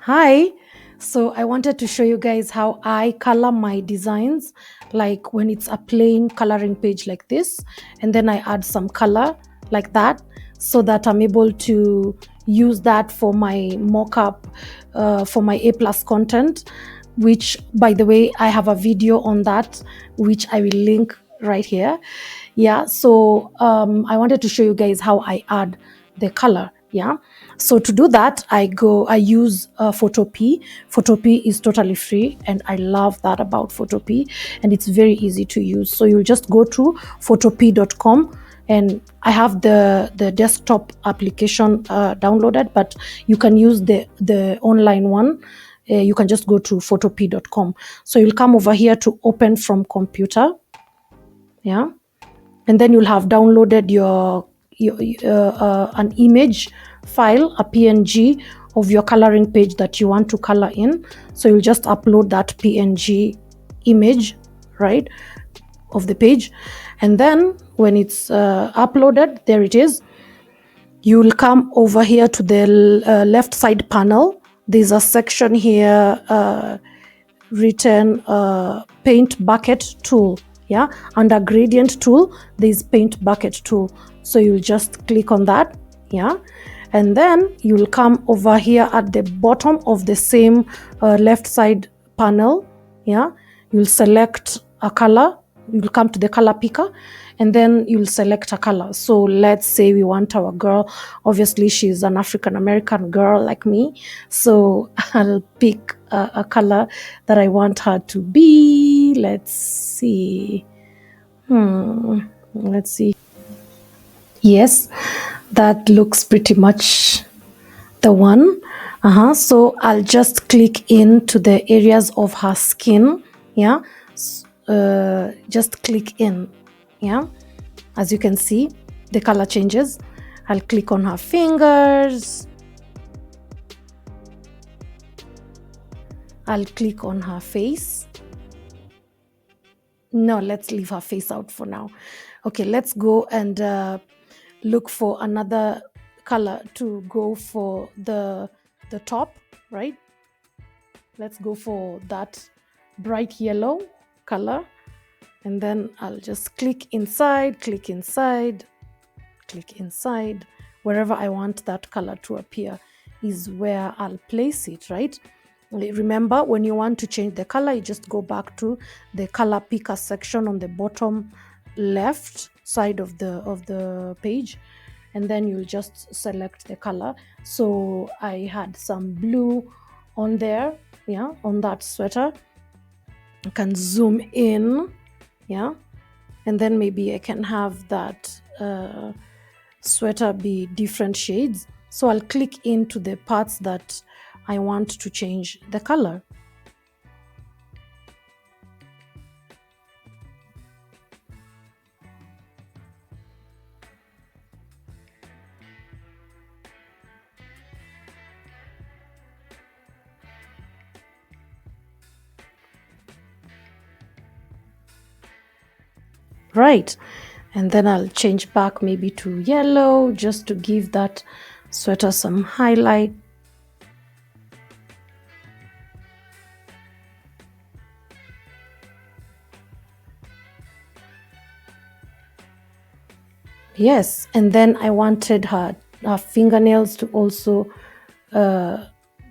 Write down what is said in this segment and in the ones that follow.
Hi. So I wanted to show you guys how I color my designs, like when it's a plain coloring page like this, and then I add some color like that so that I'm able to use that for my mock-up for my A plus content, which, by the way, I have a video on that, which I will link right here. Yeah, so I wanted to show you guys how I add the color. Yeah, so to do that, I use Photopea. Photopea is totally free, and I love that about Photopea, and it's very easy to use. So you'll just go to photopea.com, and I have the desktop application downloaded, but you can use the online one. You can just go to photopea.com. So you'll come over here to open from computer. Yeah, and then you'll have downloaded your an image file, a png of your coloring page that you want to color in. So you'll just upload that png image, right, of the page, and then when it's uploaded, there it is. You'll come over here to the left side panel. There's a section here written paint bucket tool. Yeah, under gradient tool there's paint bucket tool, so you'll just click on that. Yeah, and then you'll come over here at the bottom of the same left side panel. Yeah, you'll select a color. You'll come to the color picker, and then you'll select a color. So let's say we want our girl, obviously she's an African American girl like me, so I'll pick a color that I want her to be. Let's see. Let's see. Yes, that looks pretty much the one. So I'll just click into the areas of her skin. Yeah, just click in. Yeah, as you can see, the color changes. I'll click on her fingers. I'll click on her face. No, let's leave her face out for now. Okay, let's go and look for another color to go for the top, right? Let's go for that bright yellow color, and then I'll just click inside, click inside, click inside. Wherever I want that color to appear is where I'll place it, right? Remember, when you want to change the color, you just go back to the color picker section on the bottom left side of the page, and then you'll just select the color. So I had some blue on there, yeah, on that sweater. I can zoom in, yeah, and then maybe I can have that sweater be different shades. So I'll click into the parts that I want to change the color. Right, and then I'll change back maybe to yellow just to give that sweater some highlight. Yes, and then I wanted her fingernails to also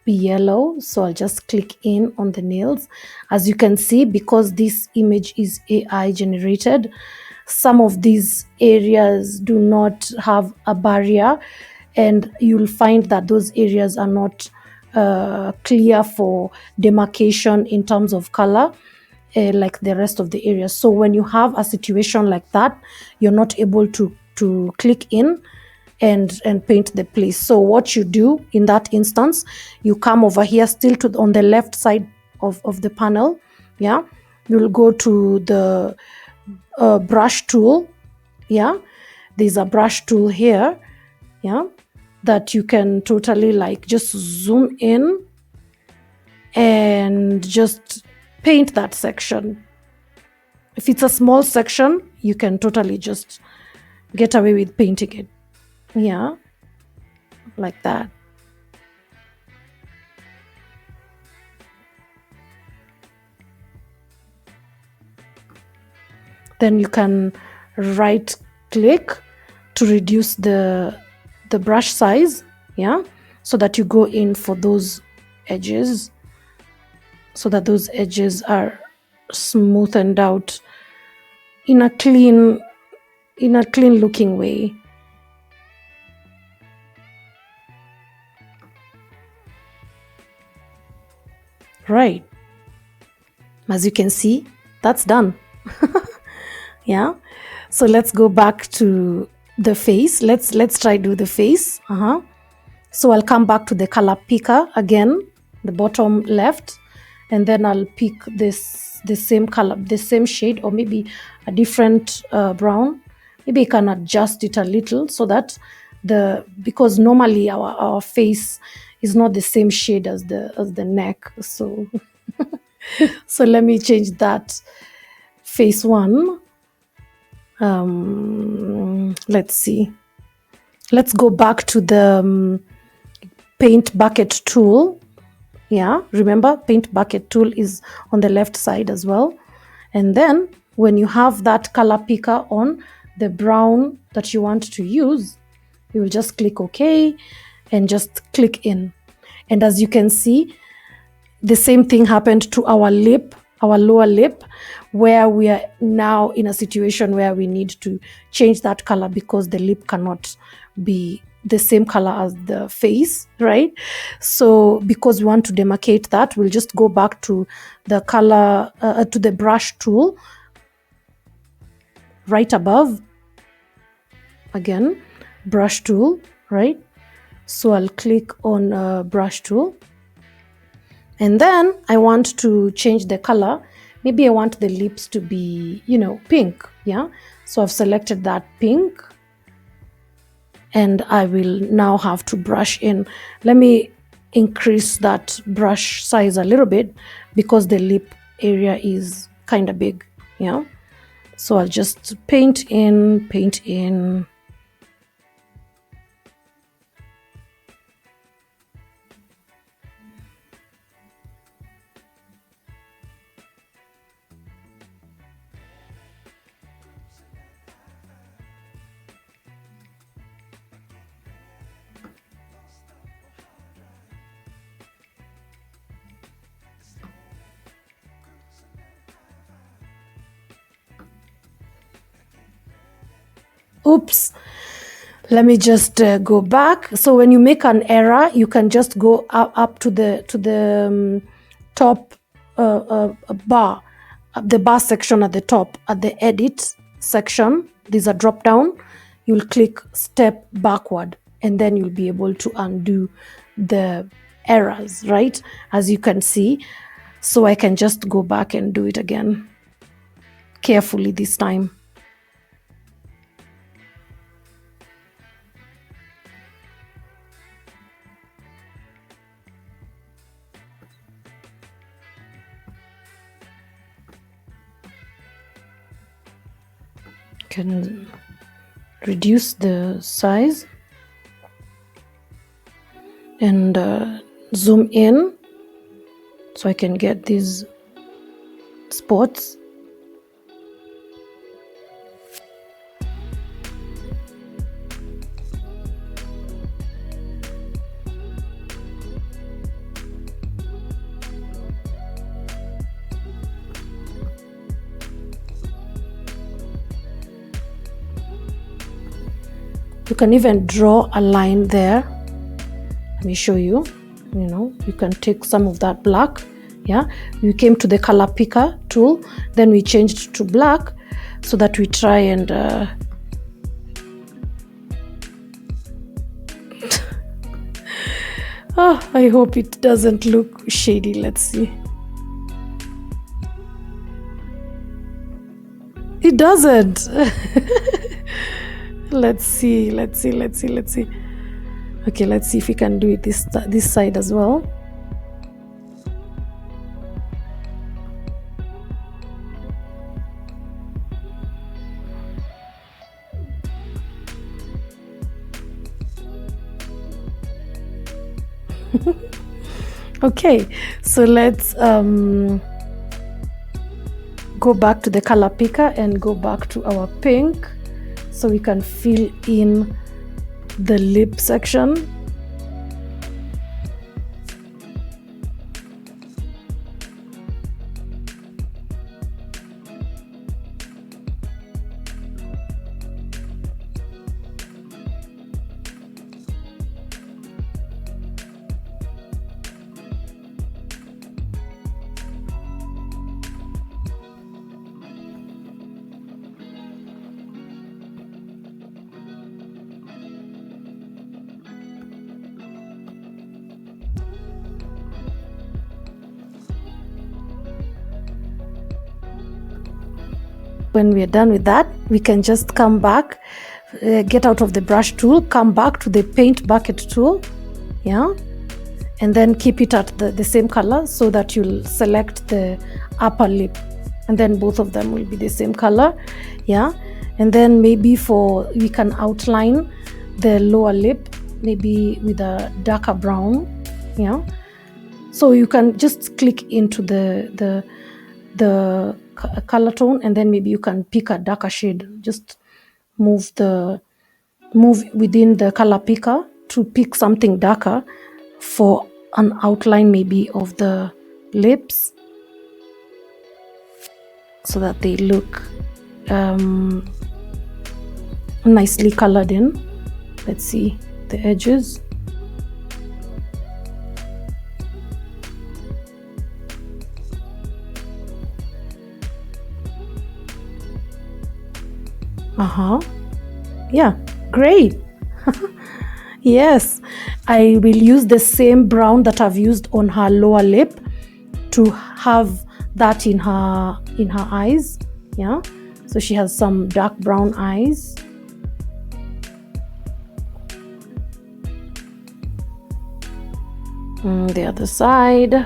be yellow, so I'll just click in on the nails. As you can see, because this image is AI generated, some of these areas do not have a barrier, and you'll find that those areas are not clear for demarcation in terms of color, like the rest of the areas. So when you have a situation like that, you're not able to click in and paint the place. So what you do in that instance, you come over here still to on the left side of the panel. Yeah, you'll go to the brush tool. Yeah, there's a brush tool here. Yeah, that you can totally like just zoom in and just paint that section. If it's a small section, you can totally just get away with painting it. Yeah, like that. then you can right click to reduce the brush size, yeah, so that you go in for those edges, so that those edges are smoothened out in a clean looking way. Right, as you can see, that's done. Yeah, so let's go back to the face. Let's try do the face. So I'll come back to the color picker again, the bottom left, and then I'll pick the same color, the same shade, or maybe a different brown. Maybe I can adjust it a little so that because normally our face is not the same shade as the neck. So so let me change that face one. Let's see. Let's go back to the paint bucket tool. Yeah, remember, paint bucket tool is on the left side as well. And then when you have that color picker on the brown that you want to use, you will just click OK and just click in. And as you can see, the same thing happened to our lip, our lower lip, where we are now in a situation where we need to change that color because the lip cannot be the same color as the face, right? So because we want to demarcate that, we'll just go back to the color, to the brush tool right above. Again, brush tool, right? So I'll click on brush tool. And then I want to change the color. Maybe I want the lips to be, pink, yeah? So I've selected that pink. And I will now have to brush in. Let me increase that brush size a little bit because the lip area is kind of big, yeah? So I'll just paint in. Oops, let me just go back. So when you make an error, you can just go up to the top bar, the bar section at the top, at the edit section. There's a drop down. You'll click step backward, and then you'll be able to undo the errors, right? As you can see. So I can just go back and do it again carefully this time. Can reduce the size and zoom in so I can get these spots. You can even draw a line there. Let me show you. You can take some of that black. Yeah, we came to the color picker tool, then we changed to black so that we try and oh, I hope it doesn't look shady. Let's see. It doesn't. Let's see. Okay, let's see if we can do it this side as well. Okay, so let's go back to the color picker and go back to our pink so we can fill in the lip section. When we are done with that, we can just come back, get out of the brush tool, come back to the paint bucket tool, yeah, and then keep it at the same color so that you'll select the upper lip, and then both of them will be the same color, yeah. And then maybe we can outline the lower lip maybe with a darker brown, yeah. So you can just click into the color tone, and then maybe you can pick a darker shade. Just move within the color picker to pick something darker for an outline maybe of the lips so that they look nicely colored in. Let's see the edges. Yeah, great. Yes, I will use the same brown that I've used on her lower lip to have that in her eyes, yeah. So she has some dark brown eyes. The other side.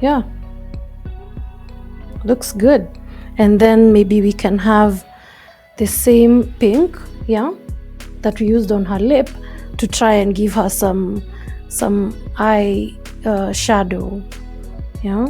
Yeah, looks good. And then maybe we can have the same pink, yeah, that we used on her lip to try and give her some eye shadow, yeah.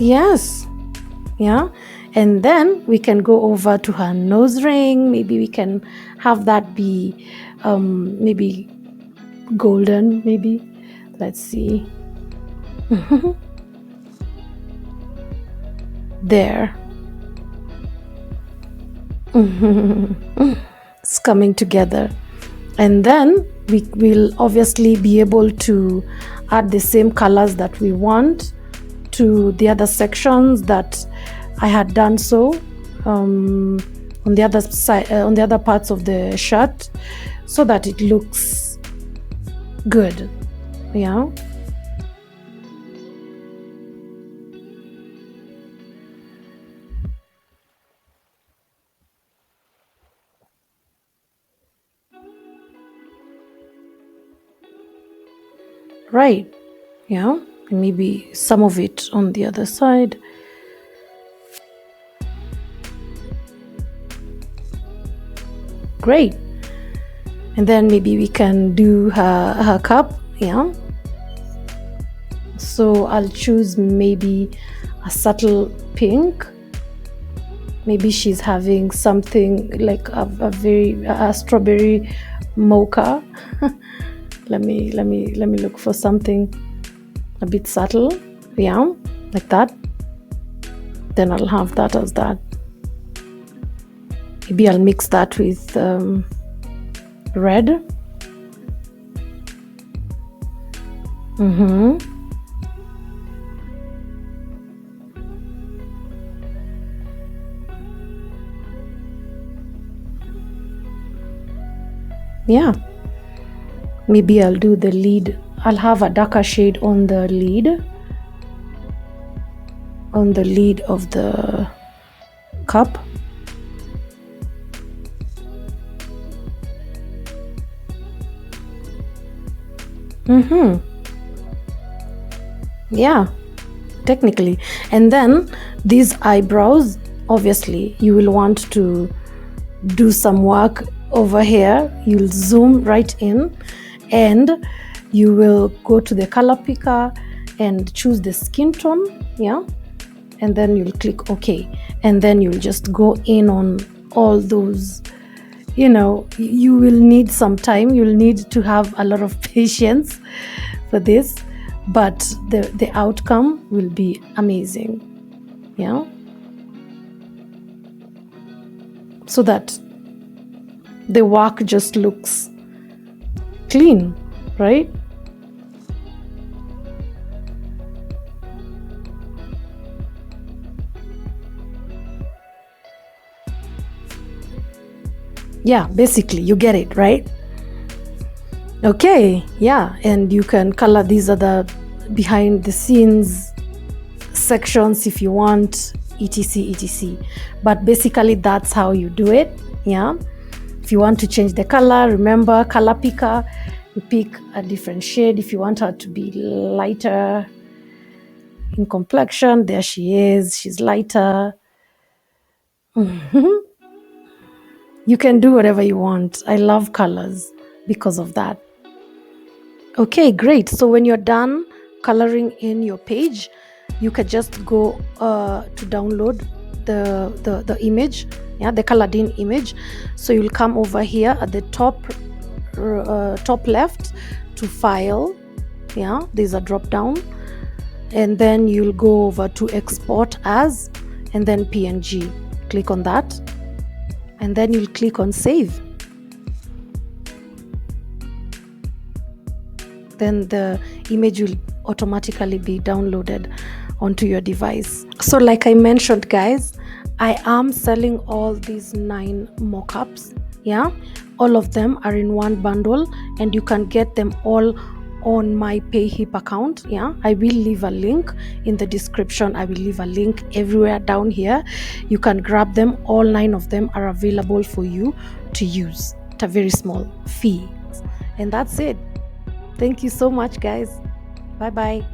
Yes, yeah. And then we can go over to her nose ring. Maybe we can have that be maybe golden, maybe. Let's see. There. It's coming together. And then we will obviously be able to add the same colors that we want to the other sections that I had done so on the other side, on the other parts of the shirt, so that it looks good, yeah. Right, yeah. And maybe some of it on the other side. Great. And then maybe we can do her cup, yeah. So I'll choose maybe a subtle pink. Maybe she's having something like a strawberry mocha. let me look for something a bit subtle, yeah, like that. Then I'll have that as that. Maybe I'll mix that with red. Yeah, maybe I'll do the lid. I'll have a darker shade on the lid of the cup. Yeah, technically. And then these eyebrows, obviously you will want to do some work over here. You'll zoom right in and you will go to the color picker and choose the skin tone. Yeah, and then you'll click OK, and then you'll just go in on all those. You will need some time. You'll need to have a lot of patience for this, but the outcome will be amazing. Yeah, so that the work just looks clean, right? Yeah, basically you get it, right? Okay, yeah, and you can color these other behind the scenes sections if you want, etc. But basically that's how you do it. Yeah, if you want to change the color, remember color picker, you pick a different shade. If you want her to be lighter in complexion, there she is, she's lighter. You can do whatever you want. I love colors because of that. Okay, great. So when you're done coloring in your page, you can just go to download the image, yeah, the colored in image. So you'll come over here at the top left to file. Yeah, there's a drop down, and then you'll go over to export as, and then PNG. Click on that, and then you'll click on save. Then the image will automatically be downloaded onto your device. So like I mentioned, guys, I am selling all these 9 mockups. Yeah, all of them are in one bundle, and you can get them all on my PayHip account. Yeah, I will leave a link in the description. I will leave a link everywhere down here. You can grab them. All 9 of them are available for you to use at a very small fee. And that's it. Thank you so much, guys. Bye bye.